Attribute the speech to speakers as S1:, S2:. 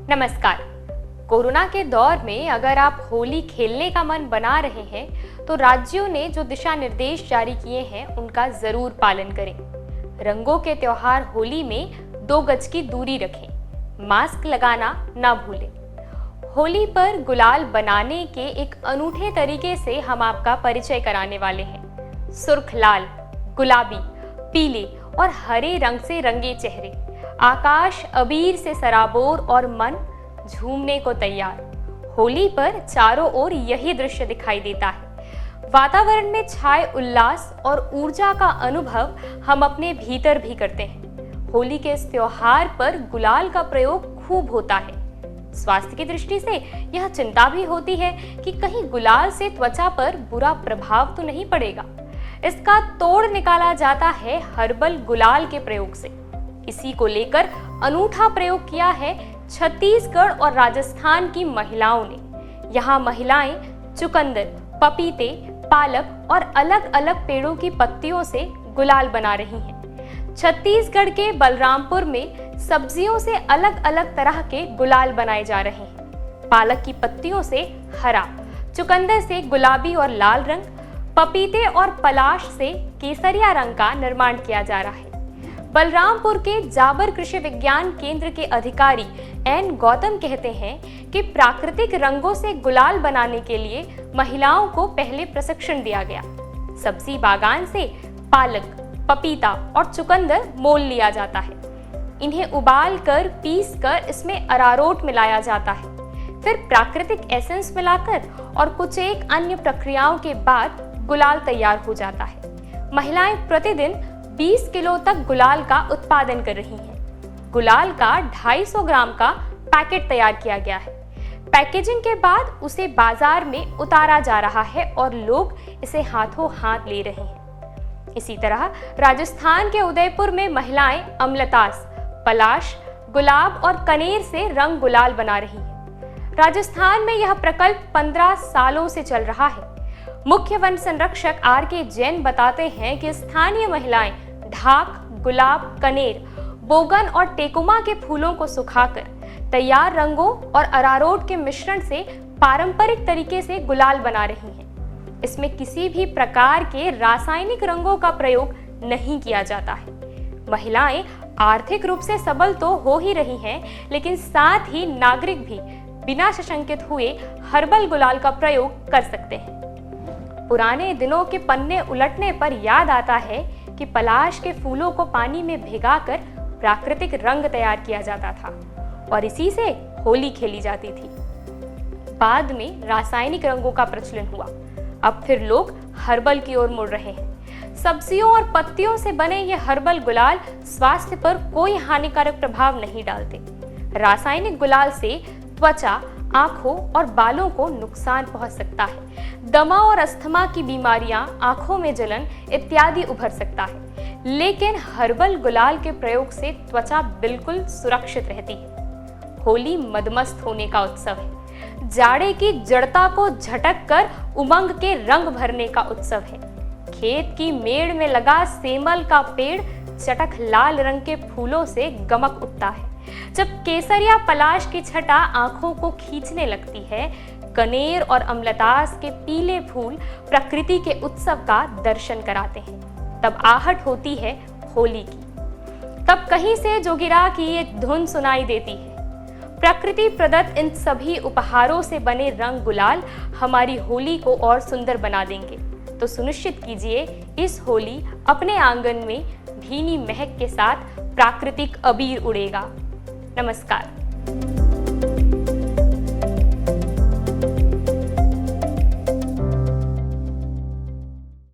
S1: नमस्कार। कोरोना के दौर में अगर आप होली खेलने का मन बना रहे हैं तो राज्यों ने जो दिशा निर्देश जारी किए हैं उनका जरूर पालन करें। रंगों के त्योहार होली में 2 गज की दूरी रखें, मास्क लगाना ना भूलें। होली पर गुलाल बनाने के एक अनूठे तरीके से हम आपका परिचय कराने वाले हैं। सुर्ख लाल, गुलाबी, पीले और हरे रंग से रंगे चेहरे, आकाश अबीर से सराबोर और मन झूमने को तैयार। होली पर चारों ओर यही दृश्य दिखाई देता है। वातावरण में छाए उल्लास और ऊर्जा का अनुभव हम अपने भीतर भी करते हैं। होली के इस त्योहार पर गुलाल का प्रयोग खूब होता है। स्वास्थ्य की दृष्टि से यह चिंता भी होती है कि कहीं गुलाल से त्वचा पर बुरा प्रभाव तो नहीं पड़ेगा। इसका तोड़ निकाला जाता है हर्बल गुलाल के प्रयोग से। इसी को लेकर अनूठा प्रयोग किया है छत्तीसगढ़ और राजस्थान की महिलाओं ने। यहाँ महिलाएं चुकंदर, पपीते, पालक और अलग अलग पेड़ों की पत्तियों से गुलाल बना रही हैं। छत्तीसगढ़ के बलरामपुर में सब्जियों से अलग अलग तरह के गुलाल बनाए जा रहे हैं। पालक की पत्तियों से हरा, चुकंदर से गुलाबी और लाल रंग, पपीते और पलाश से केसरिया रंग का निर्माण किया जा रहा है। बलरामपुर के जाबर कृषि विज्ञान केंद्र के अधिकारी एन गौतम कहते हैं कि प्राकृतिक रंगों से गुलाल बनाने के लिए महिलाओं को पहले प्रशिक्षण दिया गया। सब्जी बागान से पालक, पपीता और चुकंदर मोल लिया जाता है। इन्हें उबाल कर पीस कर इसमें अरारोट मिलाया जाता है। फिर प्राकृतिक एसेंस मिलाकर और कुछ एक अन्य प्रक्रियाओं के बाद गुलाल तैयार हो जाता है। महिलाएं प्रतिदिन 20 किलो तक गुलाल का उत्पादन कर रही हैं। गुलाल का 250 ग्राम का पैकेट तैयार किया गया है। पैकेजिंग के बाद उसे बाजार में उतारा जा रहा है और लोग इसे हाथों हाथ ले रहे हैं। इसी तरह राजस्थान के उदयपुर में महिलाएं अमलतास, पलाश, गुलाब और कनेर से रंग गुलाल बना रही हैं। राजस्थान में यह प्रकल्प 15 सालों से चल रहा है। मुख्य वन संरक्षक आर.के. जैन बताते हैं कि स्थानीय महिलाएं ढाक, गुलाब, कनेर, बोगन और टेकुमा के फूलों को सुखाकर तैयार रंगों और अरारोट के मिश्रण से पारंपरिक तरीके से गुलाल बना रही हैं। इसमें किसी भी प्रकार के रासायनिक रंगों का प्रयोग नहीं किया जाता है। महिलाएं आर्थिक रूप से सबल तो हो ही रही हैं, लेकिन साथ ही नागरिक भी बिना सशंकित हुए हर्बल गुलाल का प्रयोग कर सकते हैं। पुराने दिनों के पन्ने उलटने पर याद आता है कि पलाश के फूलों को पानी में भिगाकर प्राकृतिक रंग तैयार किया जाता था और इसी से होली खेली जाती थी। बाद में रासायनिक रंगों का प्रचलन हुआ। अब फिर लोग हर्बल की ओर मुड़ रहे हैं। सब्जियों और पत्तियों से बने ये हर्बल गुलाल स्वास्थ्य पर कोई हानिकारक प्रभाव नहीं डालते। रासायनिक गुलाल से त्वचा, आंखों और बालों को नुकसान पहुंच सकता है। दमा और अस्थमा की बीमारियां, आंखों में जलन इत्यादि उभर सकता है। लेकिन हर्बल गुलाल के प्रयोग से त्वचा बिल्कुल सुरक्षित रहती है। होली मदमस्त होने का उत्सव है। जाड़े की जड़ता को झटक कर उमंग के रंग भरने का उत्सव है। खेत की मेड़ में लगा सेमल का पेड़ चटक लाल रंग के फूलों से गमक उठता है। जब केसरिया पलाश की छटा आंखों को खींचने लगती है, कनेर और अमलतास के पीले फूल प्रकृति के उत्सव का दर्शन कराते हैं। तब आहट होती है होली की। तब कहीं से जोगिरा की एक धुन सुनाई देती है। प्रकृति प्रदत्त इन सभी उपहारों से बने रंग गुलाल हमारी होली को और सुंदर बना देंगे। तो सुनिश्चित कीजिए इस होली अपने आंगन में भीनी महक के साथ प्राकृतिक अबीर उड़ेगा। नमस्कार।